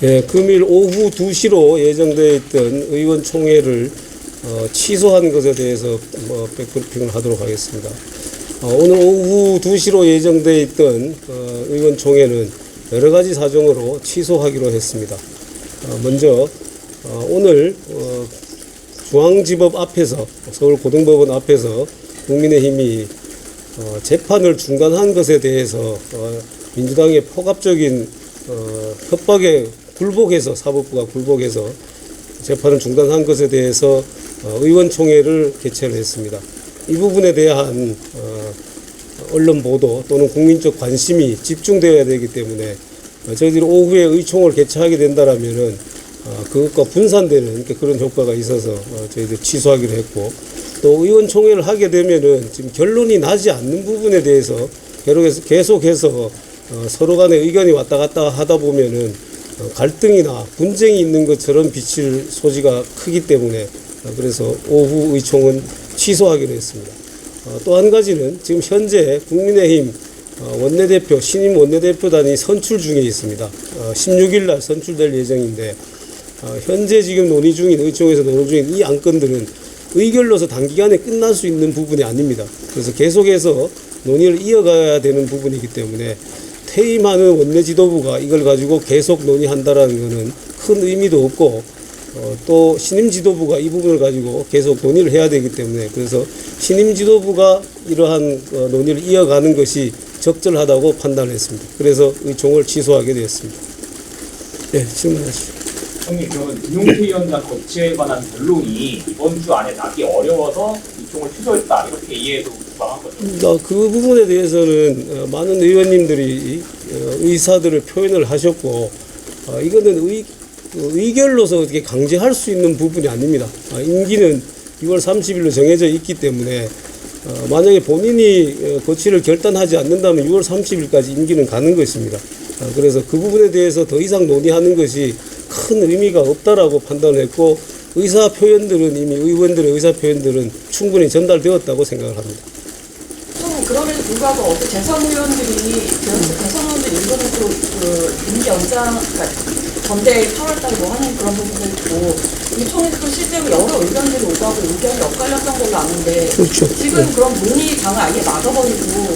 예, 금일 오후 2시로 예정되어 있던 의원총회를 취소한 것에 대해서 백브리핑을 하도록 하겠습니다. 오늘 오후 2시로 예정되어 있던 의원총회는 여러 가지 사정으로 취소하기로 했습니다. 먼저 오늘 중앙지법 앞에서, 서울고등법원 앞에서 국민의힘이 재판을 중단한 것에 대해서 민주당의 포갑적인 협박에 굴복해서, 사법부가 굴복해서 재판을 중단한 것에 대해서 의원총회를 개최를 했습니다. 이 부분에 대한 언론 보도 또는 국민적 관심이 집중되어야 되기 때문에 저희들이 오후에 의총을 개최하게 된다라면은 그것과 분산되는 그런 효과가 있어서 저희들 취소하기로 했고, 또 의원총회를 하게 되면은 지금 결론이 나지 않는 부분에 대해서 계속해서 서로 간에 의견이 왔다 갔다 하다 보면은 갈등이나 분쟁이 있는 것처럼 비칠 소지가 크기 때문에 그래서 오후 의총은 취소하기로 했습니다. 또 한 가지는 지금 현재 국민의힘 원내대표, 신임 원내대표단이 선출 중에 있습니다. 16일 날 선출될 예정인데 현재 지금 논의 중인, 의총에서 논의 중인 이 안건들은 의결로서 단기간에 끝날 수 있는 부분이 아닙니다. 그래서 계속해서 논의를 이어가야 되는 부분이기 때문에 퇴임하는 원내 지도부가 이걸 가지고 계속 논의한다라는 것은 큰 의미도 없고, 또 신임 지도부가 이 부분을 가지고 계속 논의를 해야 되기 때문에 그래서 신임 지도부가 이러한 논의를 이어가는 것이 적절하다고 판단했습니다. 그래서 의총을 취소하게 되었습니다. 네, 질문하시죠. 형님, 그러면 김용태 위원장 거취에 관한 변론이 이번 주 안에 나기 어려워서 의총을 취소했다, 이렇게 이해해도 무방한 거죠? 그 부분에 대해서는 많은 의원님들이 의사들을 표현을 하셨고, 이거는 의결로서 어떻게 강제할 수 있는 부분이 아닙니다. 임기는 6월 30일로 정해져 있기 때문에 만약에 본인이 거취를 결단하지 않는다면 6월 30일까지 임기는 가는 것입니다. 그래서 그 부분에 대해서 더 이상 논의하는 것이 큰 의미가 없다라고 판단을 했고, 의사 표현들은 이미 의원들의 의사 표현들은 충분히 전달되었다고 생각을 합니다. 그럼에도 불구하고 어떤 대선 의원들이 일부는 또 임기 연장, 그러니까 전대 8월달에 뭐 하는 그런 부분도 있고, 이 총회도 실제로 여러 의견들이 오가고 의견이 엇갈렸던 걸로 아는데, 그렇죠. 지금 네. 그런 논의장을 아예 막아버리고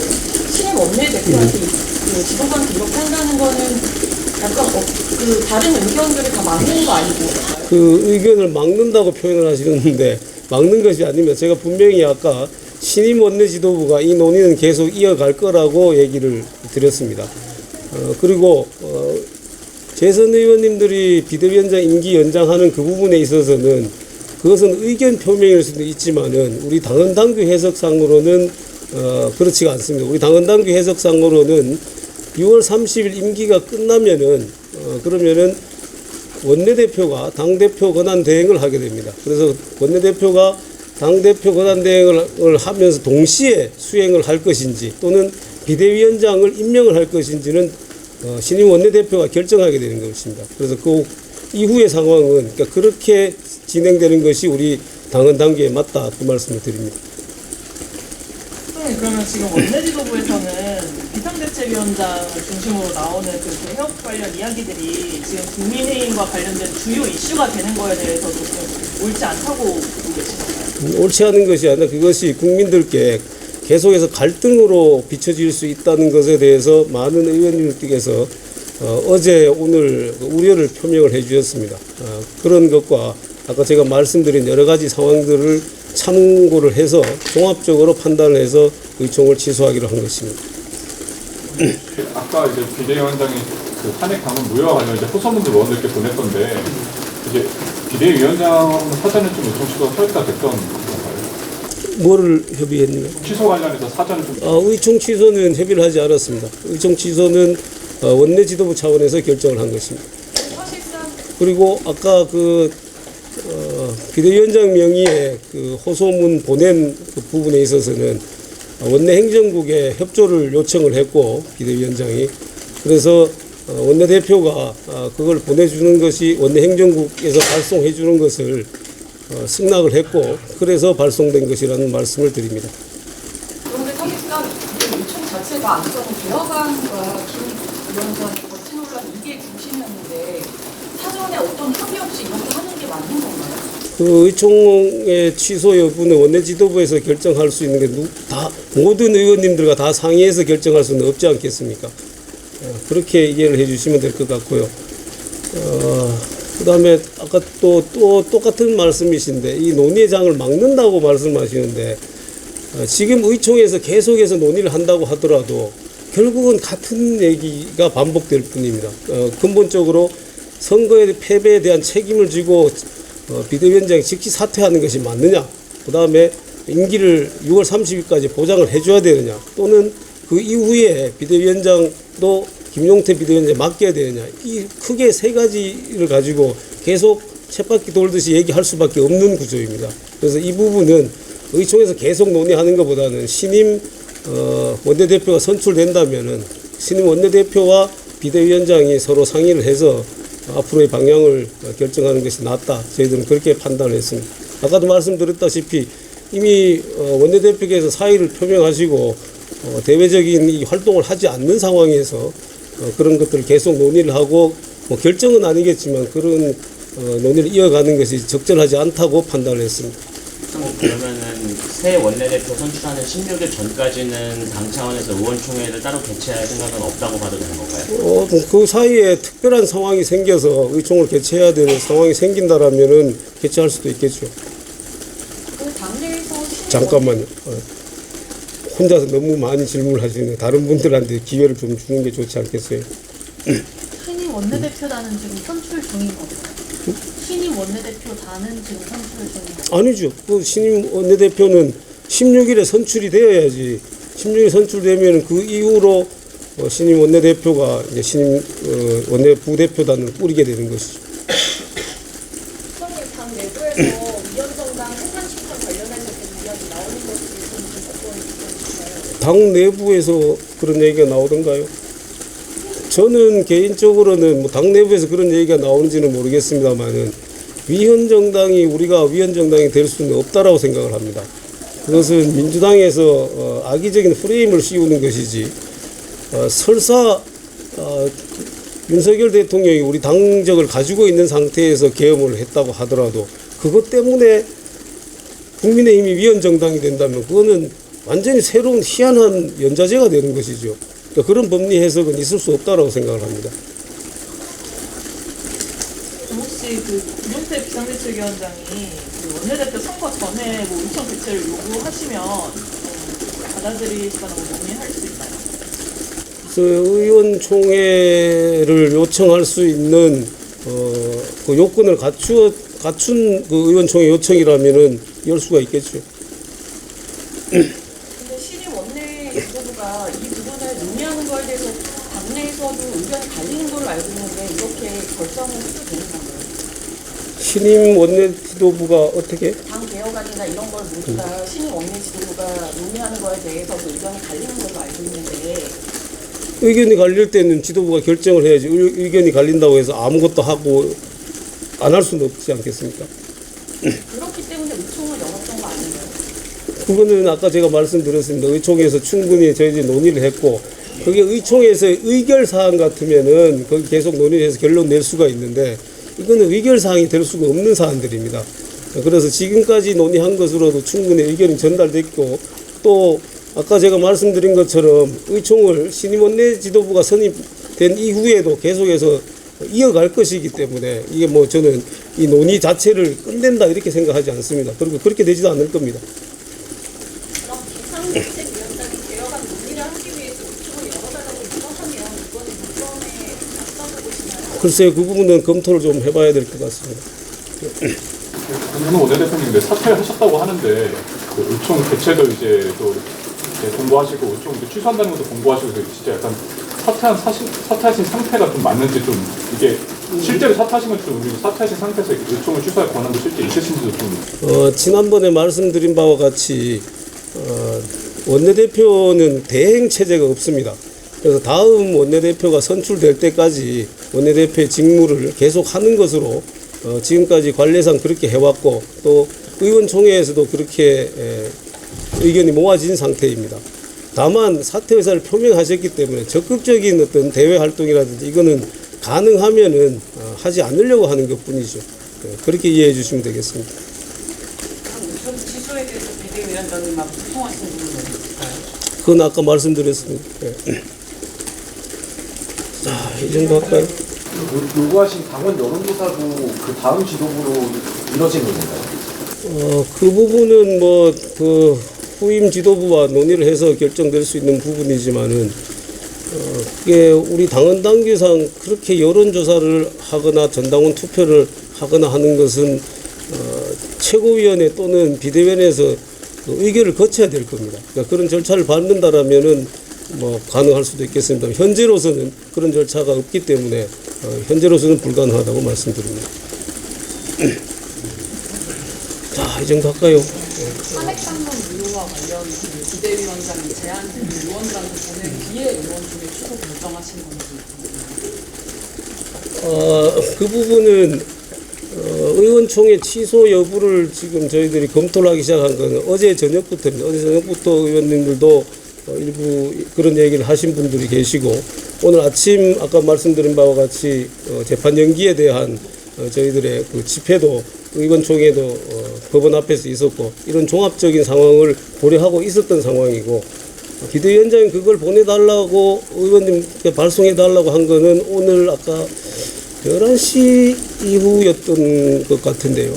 신임 원내대표한테 그 지도부한테 이렇게 한다는 거는 약간 다른 의견들을 다 막는 거 아니고? 그 의견을 막는다고 표현을 하시는데 막는 것이 아니면 제가 분명히 아까 신임 원내 지도부가 이 논의는 계속 이어갈 거라고 얘기를 드렸습니다. 그리고 재선 의원님들이 비대위원장 임기 연장하는 그 부분에 있어서는 그것은 의견 표명일 수도 있지만은 우리 당헌 당규 해석상으로는 그렇지가 않습니다. 우리 당헌 당규 해석상으로는 6월 30일 임기가 끝나면은 그러면은 원내대표가 당대표 권한 대행을 하게 됩니다. 그래서 원내대표가 당대표 권한 대행을 하면서 동시에 수행을 할 것인지 또는 비대위원장을 임명을 할 것인지는 신임 원내대표가 결정하게 되는 것입니다. 그래서 그 이후의 상황은 그러니까 그렇게 진행되는 것이 우리 당헌 당규에 맞다, 그 말씀을 드립니다. 그러면 지금 원내지도부에서는 비상대책위원장을 중심으로 나오는 그 개혁 관련 이야기들이 지금 국민의힘과 관련된 주요 이슈가 되는 거에 대해서 조금 옳지 않다고 보고 계시나요? 옳지 않은 것이 아니라 그것이 국민들께 계속해서 갈등으로 비춰질 수 있다는 것에 대해서 많은 의원님들께서 어제 오늘 우려를 표명을 해 주셨습니다. 그런 것과 아까 제가 말씀드린 여러 가지 상황들을 참고를 해서 종합적으로 판단을 해서 의총을 취소하기로 한 것입니다. 아까 이제 비대위원장이 그 탄핵 강은 무효와 관련 이제 호소문들 의원들께 보냈던데 이제 비대위원장 사전에 좀 의총 취소가 설득가 됐던 건가요? 뭐를 협의했느냐? 취소 관련해서 사전 좀. 의총 취소는 협의를 하지 않았습니다. 의총 취소는 원내 지도부 차원에서 결정을 한 것입니다. 그리고 아까 비대위원장 명의의 그 호소문 보낸 그 부분에 있어서는 원내 행정국에 협조를 요청을 했고, 비대위원장이 그래서 원내대표가 그걸 보내주는 것이 원내 행정국에서 발송해 주는 것을 승낙을 했고, 그래서 발송된 것이라는 말씀을 드립니다. 그런데 사실상 총 자체가 안건은 개혁안과 김 위원장 거친 논란 이게 중심이었는데 사전에 어떤 합의 없이 이렇게 하는 게 맞는 건가요? 그 의총의 취소 여부는 원내 지도부에서 결정할 수 있는 게 다 모든 의원님들과 다 상의해서 결정할 수는 없지 않겠습니까? 그렇게 이해를 해주시면 될 것 같고요. 그다음에 아까 또 똑같은 말씀이신데 이 논의의 장을 막는다고 말씀하시는데 지금 의총에서 계속해서 논의를 한다고 하더라도 결국은 같은 얘기가 반복될 뿐입니다. 근본적으로 선거의 패배에 대한 책임을 지고 비대위원장이 즉시 사퇴하는 것이 맞느냐, 그 다음에 임기를 6월 30일까지 보장을 해줘야 되느냐, 또는 그 이후에 비대위원장도 김용태 비대위원장에 맡겨야 되느냐, 이 크게 세 가지를 가지고 계속 쳇바퀴 돌듯이 얘기할 수밖에 없는 구조입니다. 그래서 이 부분은 의총에서 계속 논의하는 것보다는 신임 원내대표가 선출된다면은 신임 원내대표와 비대위원장이 서로 상의를 해서 앞으로의 방향을 결정하는 것이 낫다. 저희들은 그렇게 판단을 했습니다. 아까도 말씀드렸다시피 이미 원내대표께서 사의를 표명하시고 대외적인 이 활동을 하지 않는 상황에서 그런 것들을 계속 논의를 하고 뭐 결정은 아니겠지만 그런 논의를 이어가는 것이 적절하지 않다고 판단을 했습니다. 그러면은 새 원내대표 선출하는 16일 전까지는 당 차원에서 의원총회를 따로 개최할 생각은 없다고 봐도 되는 건가요? 그 사이에 특별한 상황이 생겨서 의총을 개최해야 되는 상황이 생긴다라면은 개최할 수도 있겠죠. 그 당내에서 잠깐만요. 혼자서 너무 많이 질문을 하시네요. 다른 분들한테 기회를 좀 주는 게 좋지 않겠어요? 신임 원내대표단은 지금 선출 중인 건가요? 신임 원내대표단은 지금 선출 중인 건가요? 아니죠. 그 신임 원내대표는 16일에 선출이 되어야지. 16일에 선출되면 그 이후로 신임 원내대표가 이제 신임 원내 부대표단을 꾸리게 되는 것이죠. 수석님, 당 내부에서 위원정당 해산 신청 관련해서 이야기 나오는 것에 대해서는 좀 어떤 의견이신가요? 당 내부에서 그런 얘기가 나오던가요? 저는 개인적으로는 뭐 당 내부에서 그런 얘기가 나오는지는 모르겠습니다만은 위헌정당이 우리가 위헌정당이 될 수는 없다라고 생각을 합니다. 그것은 민주당에서 악의적인 프레임을 씌우는 것이지 설사 윤석열 대통령이 우리 당적을 가지고 있는 상태에서 계엄을 했다고 하더라도 그것 때문에 국민의힘이 위헌정당이 된다면 그거는 완전히 새로운 희한한 연좌제가 되는 것이죠. 그러니까 그런 법리 해석은 있을 수 없다고 생각을 합니다. 혹시 그 김용태 비상대책위원장이 그 원내대표 선거 전에 뭐 의총 개최를 요구하시면 받아들이시거나 뭐 논의할 수 있나요? 의원총회를 요청할 수 있는 그 요건을 갖춘 그 의원총회 요청이라면은 열 수가 있겠죠. 근데 신임 원내 지도부가 이 부분을 논의하는 거에 대해서 당내에서도 의견이 갈리는 걸로 알고 있는데 이렇게 결정을 해도 되는 건가요? 신임 원내 지도부가 어떻게? 당 개혁안이나 이런 걸 모두 다 신임 원내 지도부가 논의하는 거에 대해서도 의견이 갈리는 걸로 알고 있는데 의견이 갈릴 때는 지도부가 결정을 해야지. 의견이 갈린다고 해서 아무것도 하고 안 할 수는 없지 않겠습니까? 그렇기 때문에 의총을 열었던 거 아닌가요? 그거는 아까 제가 말씀드렸습니다. 의총에서 충분히 저희들이 논의를 했고 그게 의총에서의 의결사항 같으면은 거기 계속 논의를 해서 결론 낼 수가 있는데 이거는 의결사항이 될 수가 없는 사안들입니다. 그래서 지금까지 논의한 것으로도 충분히 의견이 전달됐고 또 아까 제가 말씀드린 것처럼 의총을 신임 원내 지도부가 선임된 이후에도 계속해서 이어갈 것이기 때문에 이게 뭐 저는 이 논의 자체를 끝낸다 이렇게 생각하지 않습니다. 그리고 그렇게 되지도 않을 겁니다. 그럼 비상대책위원장이 개혁안 논의를 하기 위해서 의총을 열어달라고 요청하면 이거는 문건에 맞다고 보시나요? 글쎄요, 그 부분은 검토를 좀 해봐야 될 것 같습니다. 김문호 원내대표님인데 사퇴를 하셨다고 하는데 그 의총 개최도 이제 또 이제 공고하시고 의총 이제 취소한다는 것도 공고하시고 진짜 약간 사퇴하신 상태가 좀 맞는지 좀 이게 실제로 사퇴하신 건지 모르겠는데 사퇴하신 상태에서 의총을 취소할 권한도 실제 있으신지도 좀. 지난번에 말씀드린 바와 같이 원내대표는 대행 체제가 없습니다. 그래서 다음 원내대표가 선출될 때까지 원내대표의 직무를 계속 하는 것으로 지금까지 관례상 그렇게 해왔고 또 의원총회에서도 그렇게 의견이 모아진 상태입니다. 다만 사퇴 의사를 표명하셨기 때문에 적극적인 어떤 대외 활동이라든지 이거는 가능하면은 하지 않으려고 하는 것뿐이죠. 그렇게 이해해 주시면 되겠습니다. 우선 취소에 대해서 비대위원장님하고 소통하신 부분은 있을까요? 그건 아까 말씀드렸습니다. 자, 이 정도 할까요? 요구하신 당원 여론조사도 그 다음 지도부로 이뤄지는 건가요? 그 부분은 그 후임 지도부와 논의를 해서 결정될 수 있는 부분이지만은 그게 우리 당원 당규상 그렇게 여론조사를 하거나 전당원 투표를 하거나 하는 것은 최고위원회 또는 비대위원회에서 의결을 거쳐야 될 겁니다. 그러니까 그런 절차를 밟는다라면은 가능할 수도 있겠습니다. 현재로서는 그런 절차가 없기 때문에 현재로서는 불가능하다고 말씀드립니다. 자, 이 정도 할까요? 탄핵상론 무효와 관련 그 비대위원장이 제안된 의원들한테 보낸 뒤에 의원 중에 취소 결정하신 건지. 그 부분은 의원총회 취소 여부를 지금 저희들이 검토를 하기 시작한 건 어제 저녁부터입니다. 어제 저녁부터 의원님들도 일부 그런 얘기를 하신 분들이 계시고 오늘 아침 아까 말씀드린 바와 같이 재판 연기에 대한 저희들의 그 집회도 의원총회도 법원 앞에서 있었고 이런 종합적인 상황을 고려하고 있었던 상황이고 비대위원장이 그걸 보내달라고 의원님께 발송해달라고 한 거는 오늘 아까 11시 이후였던 것 같은데요.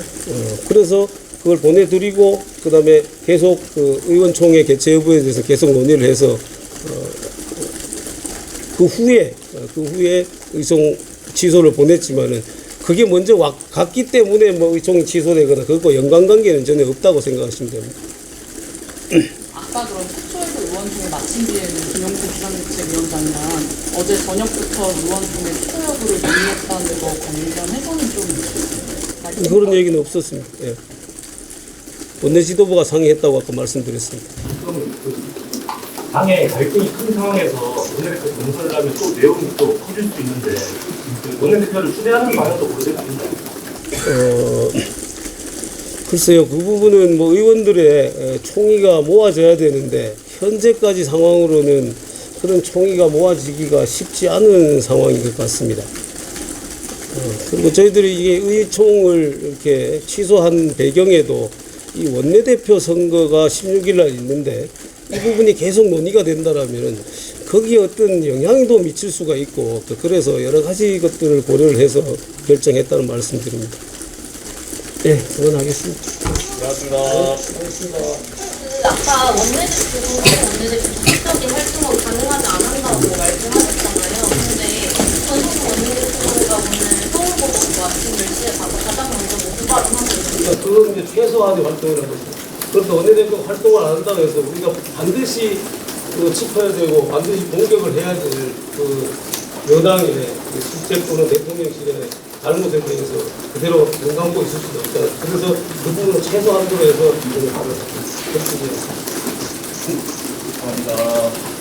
그래서 그걸 보내드리고 그 다음에 계속 그 의원총회 개최 여부에 대해서 계속 논의를 해서 그 후에 의총 취소를 보냈지만은 그게 먼저 갔기 때문에 의총이 취소되거나 그것과 연관관계는 전혀 없다고 생각하시면 됩니다. 아까 그럼 속초에서 의원총회 마친 뒤에는 김용태 비상대책위원장이랑 어제 저녁부터 의원총회 취소 여부를 논의했다는 거 관련해서는 좀 그런 얘기는 없었습니다. 예. 원내 지도부가 상의했다고 아까 말씀드렸습니다. 그럼 당의 갈등이 큰 상황에서 원내대표 공천을 하면 또 내용이 또 커질 수 있는데 원내대표를 추대하는 방향도 고려됩니다. 글쎄요, 그 부분은 의원들의 총의가 모아져야 되는데 현재까지 상황으로는 그런 총의가 모아지기가 쉽지 않은 상황인 것 같습니다. 그리고 저희들이 이게 의총을 이렇게 취소한 배경에도 이 원내대표 선거가 16일 날 있는데 이 부분이 계속 논의가 된다라면 거기에 어떤 영향도 미칠 수가 있고 그래서 여러 가지 것들을 고려를 해서 결정했다는 말씀드립니다. 네, 응원하겠습니다. 고맙습니다. 아까 원내대표 적극적인 활동은 가능하지 않는다고 말씀하셨잖아요. 근데 전국 원내대표가 오늘 서울고법과 아침 10시에 가장 먼저 모두 발언한 거죠. 그건 이제 최소한의 활동을 한 거죠. 그런데 원내대표 활동을 안 한다고 해서 우리가 반드시 짚어야 되고 반드시 공격을 해야 될 여당의 실제 또는 대통령실의 잘못에 대해서 그대로 눈 감고 있을 수도 없다. 그래서 그 부분을 최소한으로 해서 이전을 하는 것입니다. 감사합니다.